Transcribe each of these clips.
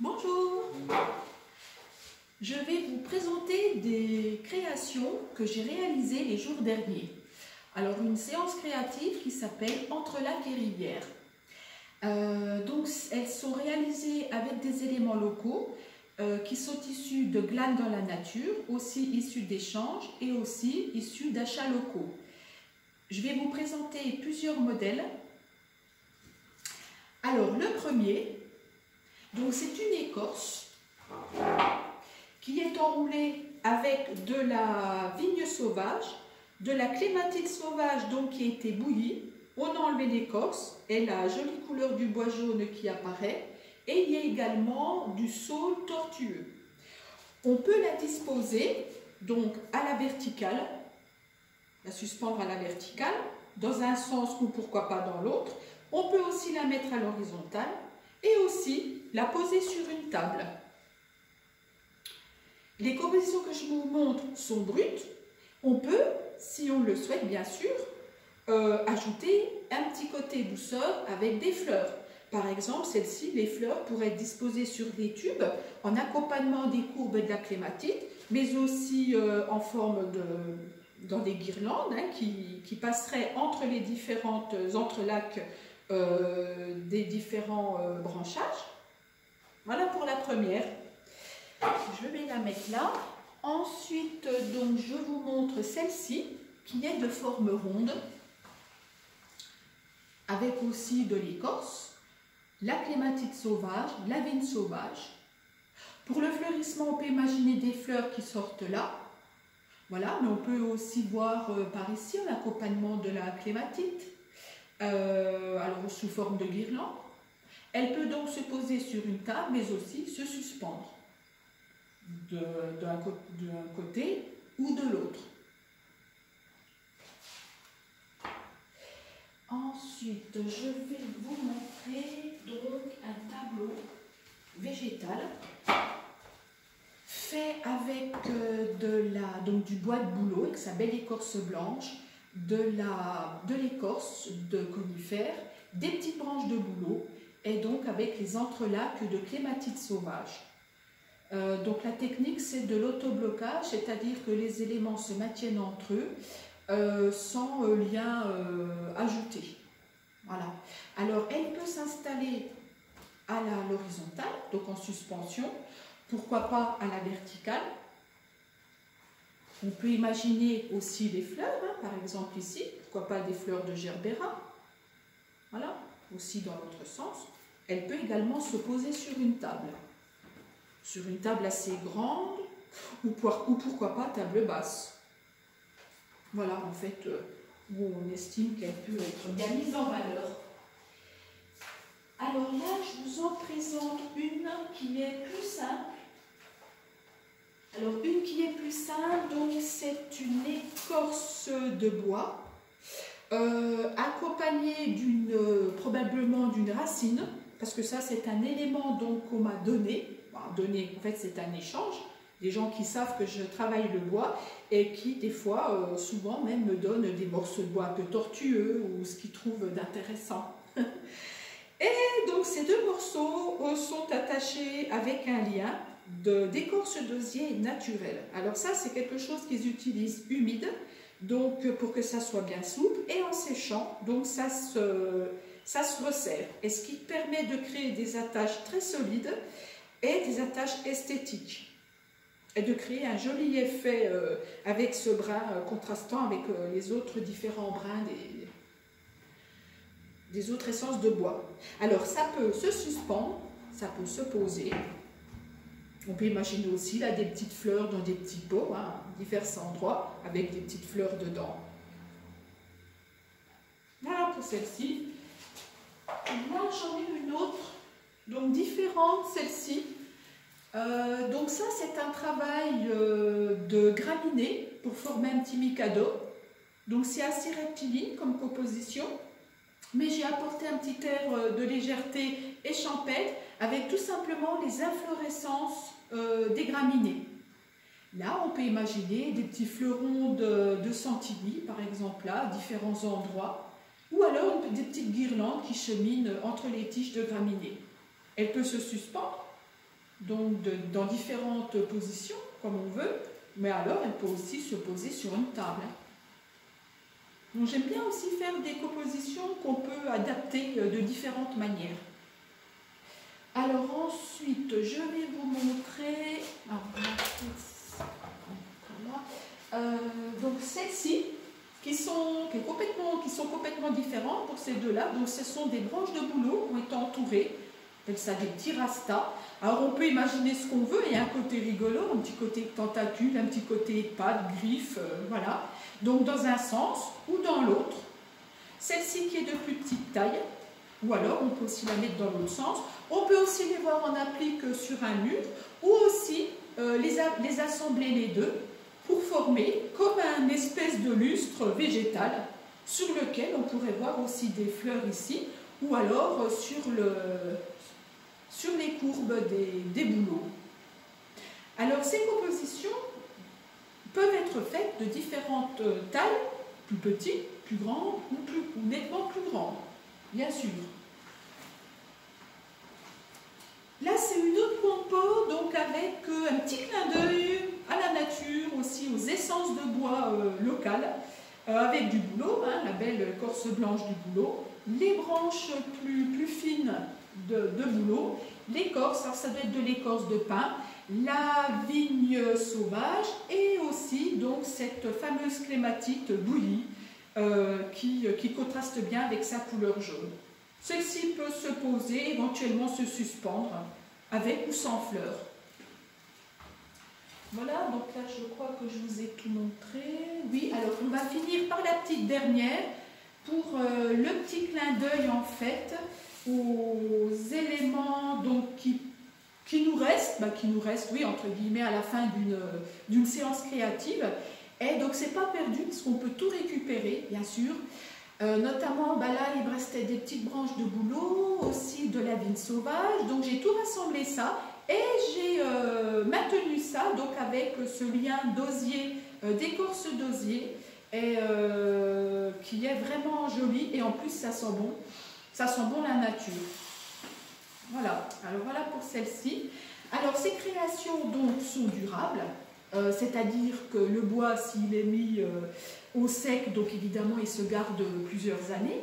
Bonjour, je vais vous présenter des créations que j'ai réalisées les jours derniers. Alors une séance créative qui s'appelle Entre lacs et rivières. Donc elles sont réalisées avec des éléments locaux qui sont issus de glanes dans la nature, aussi issus d'échanges et aussi issus d'achats locaux. Je vais vous présenter plusieurs modèles. Alors le premier, donc c'est une écorce qui est enroulée avec de la vigne sauvage, de la clématite sauvage donc qui a été bouillie. On a enlevé l'écorce et la jolie couleur du bois jaune qui apparaît. Et il y a également du saule tortueux. On peut la disposer donc à la verticale, la suspendre à la verticale, dans un sens ou pourquoi pas dans l'autre. On peut aussi la mettre à l'horizontale et aussi la poser sur une table. Les compositions que je vous montre sont brutes. On peut, si on le souhaite bien sûr, ajouter un petit côté douceur avec des fleurs. Par exemple, celle-ci, les fleurs pourraient être disposées sur des tubes en accompagnement des courbes de la clématite, mais aussi en forme dans des guirlandes qui passeraient entre les différentes entrelacs des différents branchages. Voilà pour la première. Je vais la mettre là. Ensuite, donc, je vous montre celle-ci qui est de forme ronde, avec aussi de l'écorce, la clématite sauvage, la vigne sauvage. Pour le fleurissement, on peut imaginer des fleurs qui sortent là. Voilà, mais on peut aussi voir par ici un accompagnement de la clématite, alors sous forme de guirlande. Elle peut donc se poser sur une table, mais aussi se suspendre d'un côté ou de l'autre. Ensuite, je vais vous montrer donc un tableau végétal fait avec du bois de bouleau avec sa belle écorce blanche, de l'écorce de conifère, des petites branches de bouleau et donc avec les entrelacs de clématite sauvage. Donc la technique c'est de l'autoblocage, c'est-à-dire que les éléments se maintiennent entre eux sans lien ajouté. Voilà. Alors elle peut s'installer à l'horizontale, donc en suspension, pourquoi pas à la verticale. On peut imaginer aussi des fleurs, par exemple ici, pourquoi pas des fleurs de gerbera. Voilà, aussi dans l'autre sens. Elle peut également se poser sur une table assez grande ou pourquoi pas table basse. Voilà, en fait, où on estime qu'elle peut être bien mise en valeur. Alors là, je vous en présente une qui est plus simple. Alors, une qui est plus simple, donc c'est une écorce de bois accompagnée probablement d'une racine, parce que ça, c'est un élément donc qu'on m'a donné. En fait, c'est un échange. Des gens qui savent que je travaille le bois et qui, des fois, souvent même, me donnent des morceaux de bois un peu tortueux ou ce qu'ils trouvent d'intéressant. Et donc, ces deux morceaux sont attachés avec un lien d'écorce d'osier naturelle. Alors ça, c'est quelque chose qu'ils utilisent humide, donc pour que ça soit bien souple, et en séchant, donc ça se resserre. Et ce qui permet de créer des attaches très solides et des attaches esthétiques. Et de créer un joli effet avec ce brin contrastant avec les autres différents brins des autres essences de bois. Alors ça peut se suspendre, ça peut se poser. On peut imaginer aussi là des petites fleurs dans des petits pots, à divers endroits, avec des petites fleurs dedans. Voilà pour celle-ci. Là j'en ai une autre, donc différente celle-ci. Donc ça c'est un travail de graminées pour former un petit mikado. Donc c'est assez rectiligne comme composition, mais j'ai apporté un petit air de légèreté et champêtre avec tout simplement les inflorescences des graminées. Là on peut imaginer des petits fleurons de centilles par exemple là, à différents endroits, ou alors des petites guirlandes qui cheminent entre les tiges de graminées. Elle peut se suspendre donc dans différentes positions, comme on veut, mais alors elle peut aussi se poser sur une table. Donc j'aime bien aussi faire des compositions qu'on peut adapter de différentes manières. Alors ensuite, je vais vous montrer, donc celles-ci, qui sont complètement différentes pour ces deux-là. Donc ce sont des branches de bouleau qui ont été entourées, on appelle ça des petits rastas. Alors on peut imaginer ce qu'on veut, il y a un côté rigolo, un petit côté tentacule, un petit côté pattes, griffes, voilà. Donc dans un sens ou dans l'autre. Celle-ci qui est de plus petite taille, ou alors on peut aussi la mettre dans l'autre sens. On peut aussi les voir en applique sur un mur, ou aussi les assembler les deux pour former comme un espèce de lustre végétal sur lequel on pourrait voir aussi des fleurs ici, ou alors sur les courbes des bouleaux. Alors ces compositions peuvent être faites de différentes tailles, plus petites, plus grandes ou nettement plus grandes, bien sûr. Là c'est une autre compo, donc avec un petit clin d'œil à la nature, aussi aux essences de bois locales, avec du bouleau, hein, la belle écorce blanche du bouleau, les branches plus fines de bouleau, l'écorce, alors ça doit être de l'écorce de pin, la vigne sauvage et aussi donc cette fameuse clématite bouillie qui contraste bien avec sa couleur jaune. Celle-ci peut se poser, éventuellement se suspendre avec ou sans fleurs. Voilà, donc là je crois que je vous ai tout montré. Oui, alors on va finir par la petite dernière pour le petit clin d'œil en fait aux éléments donc, qui nous restent, oui, entre guillemets, à la fin d'une séance créative. Et donc c'est pas perdu parce qu'on peut tout récupérer, bien sûr. Notamment, là il me restait des petites branches de bouleau, aussi de la vigne sauvage. Donc j'ai tout rassemblé ça. Et j'ai maintenu ça donc avec ce lien d'osier, d'écorce d'osier, qui est vraiment joli et en plus ça sent bon la nature. Voilà, alors voilà pour celle-ci. Alors ces créations donc sont durables, c'est-à-dire que le bois s'il est mis au sec, donc évidemment il se garde plusieurs années.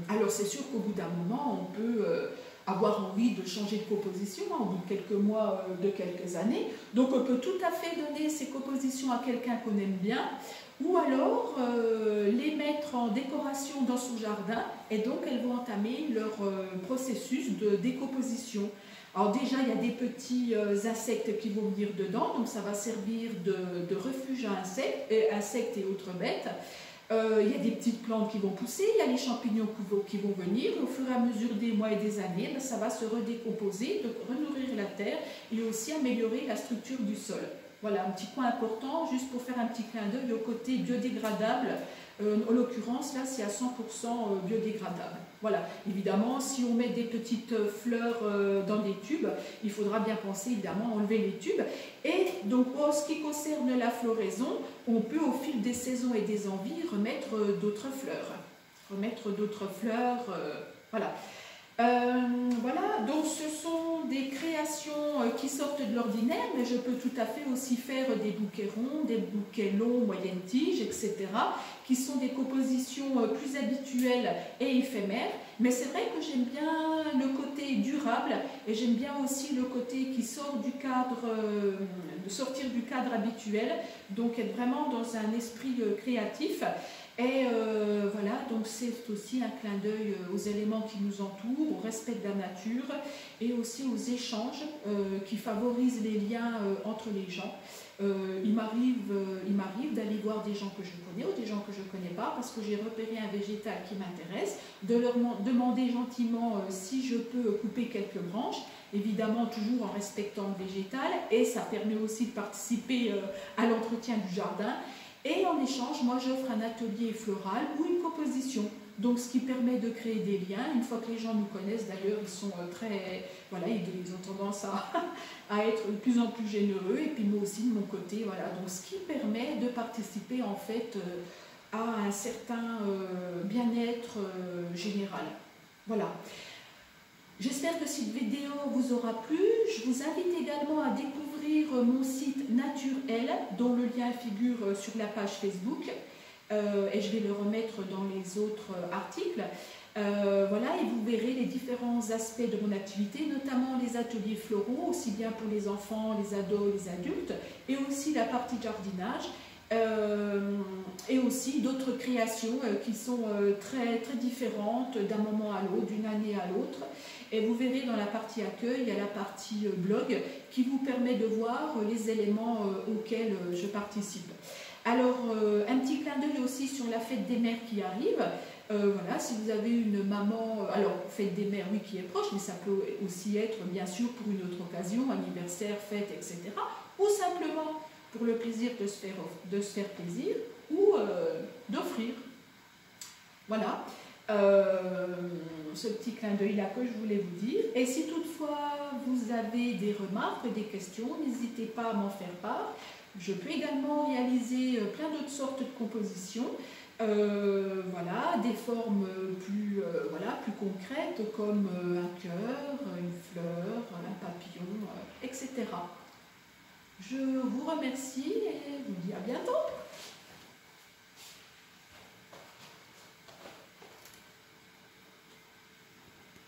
Alors c'est sûr qu'au bout d'un moment on peut avoir envie de changer de composition, hein, au bout de quelques mois, de quelques années. Donc on peut tout à fait donner ces compositions à quelqu'un qu'on aime bien, ou alors les mettre en décoration dans son jardin, et donc elles vont entamer leur processus de décomposition. Alors déjà, il y a des petits insectes qui vont venir dedans, donc ça va servir de refuge à insectes et autres bêtes. Il y a des petites plantes qui vont pousser, il y a les champignons qui vont venir, et au fur et à mesure des mois et des années, ça va se redécomposer, donc renourrir la terre et aussi améliorer la structure du sol. Voilà, un petit point important, juste pour faire un petit clin d'œil au côté biodégradable. En l'occurrence, là, c'est à 100% biodégradable. Voilà, évidemment, si on met des petites fleurs dans des tubes, il faudra bien penser, évidemment, à enlever les tubes. Et donc, en ce qui concerne la floraison, on peut, au fil des saisons et des envies, remettre d'autres fleurs. Voilà. Voilà, donc ce sont des créations qui sortent de l'ordinaire, mais je peux tout à fait aussi faire des bouquets ronds, des bouquets longs, moyennes tiges, etc., qui sont des compositions plus habituelles et éphémères. Mais c'est vrai que j'aime bien le côté durable et j'aime bien aussi le côté qui sort du cadre, de sortir du cadre habituel, donc être vraiment dans un esprit créatif. Et voilà, donc c'est aussi un clin d'œil aux éléments qui nous entourent, au respect de la nature et aussi aux échanges qui favorisent les liens entre les gens. Il m'arrive d'aller voir des gens que je connais ou des gens que je ne connais pas parce que j'ai repéré un végétal qui m'intéresse, de leur demander gentiment si je peux couper quelques branches, évidemment toujours en respectant le végétal, et ça permet aussi de participer à l'entretien du jardin. Et en échange, moi j'offre un atelier floral ou une composition. Donc ce qui permet de créer des liens. Une fois que les gens nous connaissent, d'ailleurs, ils sont très... Voilà, ils ont tendance à être de plus en plus généreux. Et puis moi aussi, de mon côté, voilà. Donc ce qui permet de participer en fait à un certain bien-être général. Voilà. J'espère que cette vidéo vous aura plu. Je vous invite également à découvrir mon site Naturel, dont le lien figure sur la page Facebook. Et je vais le remettre dans les autres articles. Voilà, et vous verrez les différents aspects de mon activité, notamment les ateliers floraux, aussi bien pour les enfants, les ados, les adultes, et aussi la partie jardinage, et aussi d'autres créations qui sont très, très différentes d'un moment à l'autre, d'une année à l'autre. Et vous verrez dans la partie accueil, il y a la partie blog qui vous permet de voir les éléments auxquels je participe. Alors, un petit clin d'œil aussi sur la fête des mères qui arrive. Voilà, si vous avez une maman, alors fête des mères, oui, qui est proche, mais ça peut aussi être bien sûr pour une autre occasion, anniversaire, fête, etc. Ou simplement pour le plaisir de se faire plaisir ou d'offrir. Voilà, ce petit clin d'œil là que je voulais vous dire. Et si toutefois vous avez des remarques, des questions, n'hésitez pas à m'en faire part. Je peux également réaliser plein d'autres sortes de compositions. Voilà, des formes plus, voilà, plus concrètes comme un cœur, une fleur, un papillon, etc. Je vous remercie et vous dis à bientôt.